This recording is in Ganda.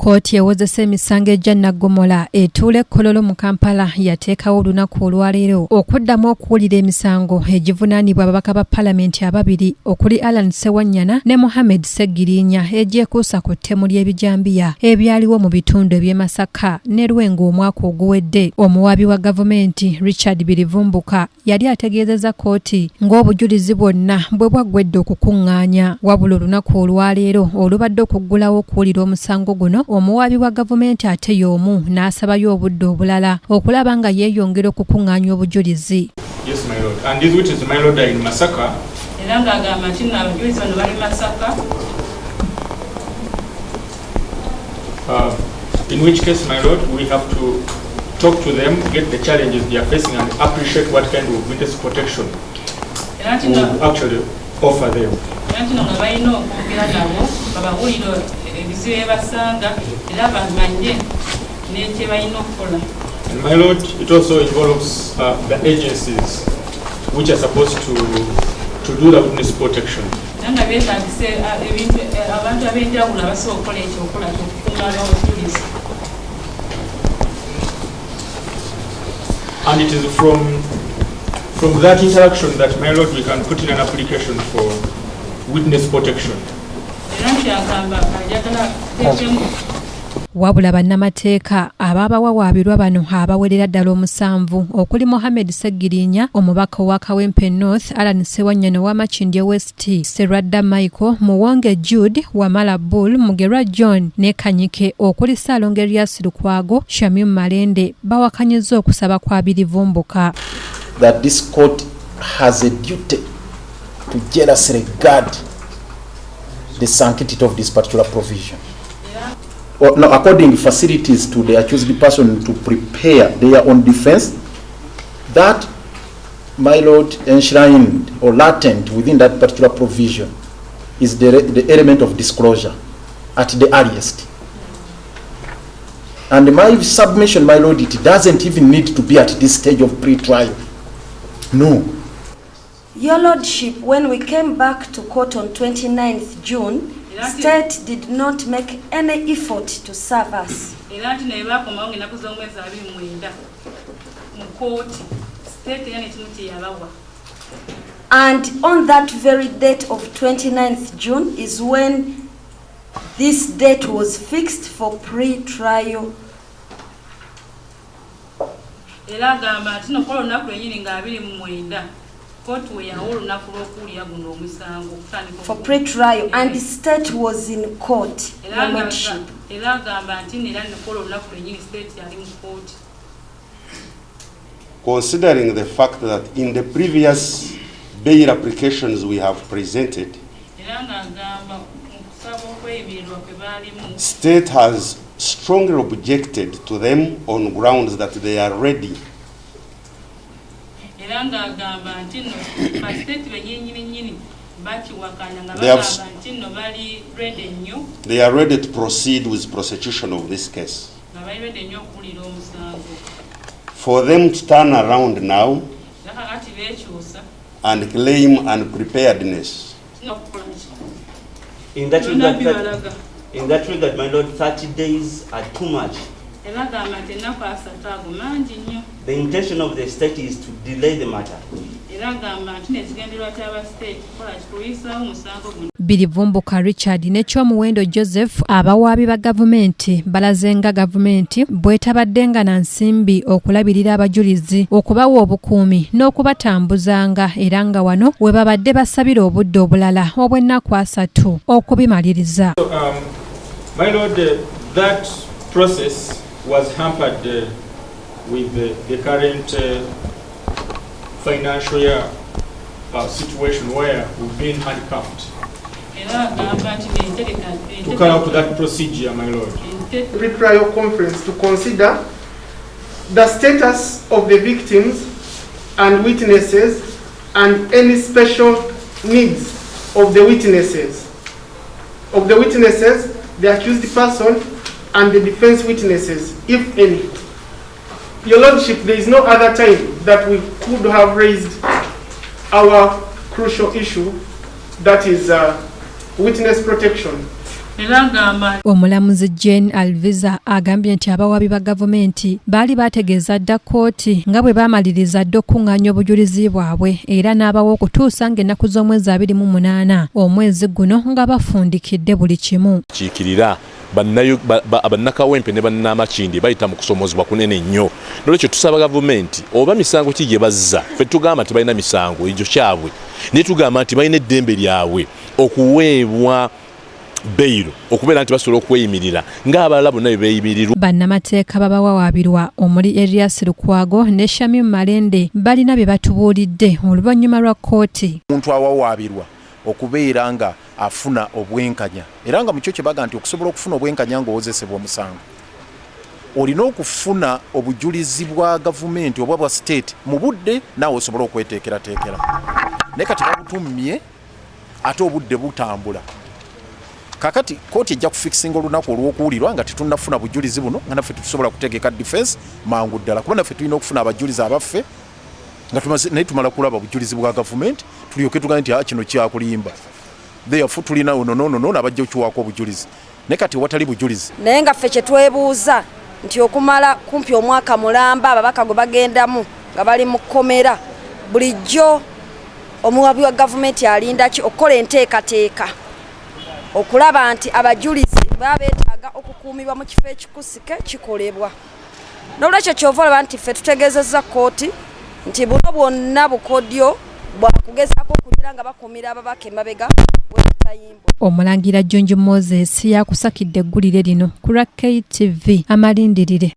Kkooti ewozesa emisango egya Naggomola etuula e Kololo mu Kampala yateekawo olunaku olwaleero okuddamu okuwulira emisango egivunaanibwa ababaka ba Paalamenti ababiri okuli Ssewanyana ne Mohammed Ssegirinya egyekuusa ku ttemu ly'ebijambiya ebyaliwo mu bitundu eby'e Masaka ne Lwengo omwaka oguwedde. Omuwaabi wa gavumenti Richard Bilivumbuka yali ategeezezza Kkooti ng'obujurizi bwonna bwe bwaggwedde okukuŋŋaanya, wabula olunaku olwaleero olubadde okuggulawo okuwulira omusango guno, omuwaabi wa gavumenti ate y'omu n'asabayo obudde obulala okulaba nga yeeyongera okukuŋŋaanya obujulizi. Yes, my lord. And this witness, my lord, in Masaka. In which case, my lord, we have to talk to them, get the challenges they are facing, and appreciate what kind of witness protection we actually offer them. And my lord, it also involves the agencies which are supposed to do the witness protection. And it is from that interaction that, my lord, we can put in an application for witness protection. Wabula bannamateeka abaabawawaabirwa bano abawerera ddala omusanvu okuli Mohammed Ssegirinya, omubaka owa Kawempe North, Ssewanyana wa Makindye West, Serwadda Michael, Muwonge Jude, Wamala Bull, Mugerwa John ne Kanyike okuli Ssaalongo Erias Lukwago, Shamim Malende bawakanyizza okusaba kwa Bilivumbuka. That this court has a duty to jealously guard the sanctity of this particular provision. Now, according facilities to the accused person to prepare their own defense, that, my lord, enshrined or latent within that particular provision is the element of disclosure at the earliest. And my submission, my lord, it doesn't even need to be at this stage of pre-trial. No. Your Lordship, when we came back to court on 29th June, State did not make any effort to serve us. And on that very date of 29th June is when this date was fixed for pre-trial. For pre-trial, and the state was in court. Considering the fact that in the previous bail applications we have presented, state has strongly objected to them on grounds that they are ready. They are ready to proceed with prosecution of this case. For them to turn around now and claim unpreparedness. In that regard, my lord, 30 days are too much. The intention of the state is to delay the matter. Bilivumbuka Richard ne Kyomuwendo Joseph abawaabi ba gavumenti balazenga gavumenti bwetabaddenga na nsimbi okulabirira abajulizi, okubawa obukuumi n'okubatambuzanga, era nga wano we babadde basabira obudde obulala obw'ennaku 3 okubimaliriza. My lord, that process was hampered with the current financial year situation where we've been handcuffed to carry out that procedure, my lord. Pre-trial conference to consider the status of the victims and witnesses and any special needs of the witnesses. The accused person and the defense witnesses, if any. Your Lordship, there is no other time that we could have raised our crucial issue, that is witness protection. Omulamuzi Jane Alviza agambye nti abawabi ba gavumenti baali bategeeza dda kkooti nga bwe baamaliriza dda okuŋŋaanya obujulizi bwabwe era n'abawa okutuusa ng'ennaku z'omwezi 28 omwezi guno nga bafundikidde buli kimu. Kiikirira bannakawempe ne bannamakindi bayita mu kusomozebwa kunene nnyo. Nolwekyo tusaba gavumenti oba misango ki gye bazza ffe tugamba nti balina misango egyo kyabwe naye tugamba nti balina eddembe lyabwe okuweebwa beyiro okubeera nti basobola okweyimirira ng'abalala bonna bye beeyimirirwa. Bannamateeka babawawaabirwa omuli Erias Lukwago ne Shamim Malende balina bye batubuulidde oluvannyuma lwa kkooti. Omuntu awawaabirwa okubeera nga afuna obwenkanya era nga mukyo kye baga nti okusobola okufuna obwenkanya ng'owozesebwa omusango olina okufuna obujulizi bwa gavumenti oba bwa state mu budde naawe osobola okweteekerateekera naye kati babutumye ate obudde butambula. Kakati kkooti ejja kufikisinga olunaku olw'okuwulirwa nga tetunnafuna bujulizi buno nga naffe tusobola kutegeka defense mangu ddala kuba naffe tulina okufuna abajulizi abaffe nga naye tumala kulaba bujulizi bwa gavumenti tulyoke tugambe nti kino kyakulimba therefore tulina ono abajja okukiwaako obujulizi naye kati watali bujulizi. Naye nga ffe kye twebuuza nti okumala kumpi omwaka mulamba ababaka gwe bagendamu nga bali mu kkomera bulijjo omuwabi wa gavumenti alinda ki okukola enteekateeka okulaba nti abajulizi baba beetaaga okukuumibwa mu kifo ekikusike kikolebwa. N'olwekyo kyova olaba nti ffe tutegeezezza kkooti nti buno bwonna bukodyo bwakugezaako okugira nga bakuumira ababaka emabega w'ebitayimbwa. Omulangira Jonji Moses yakusakidde eggulire lino ku lwa KTV amalindirire.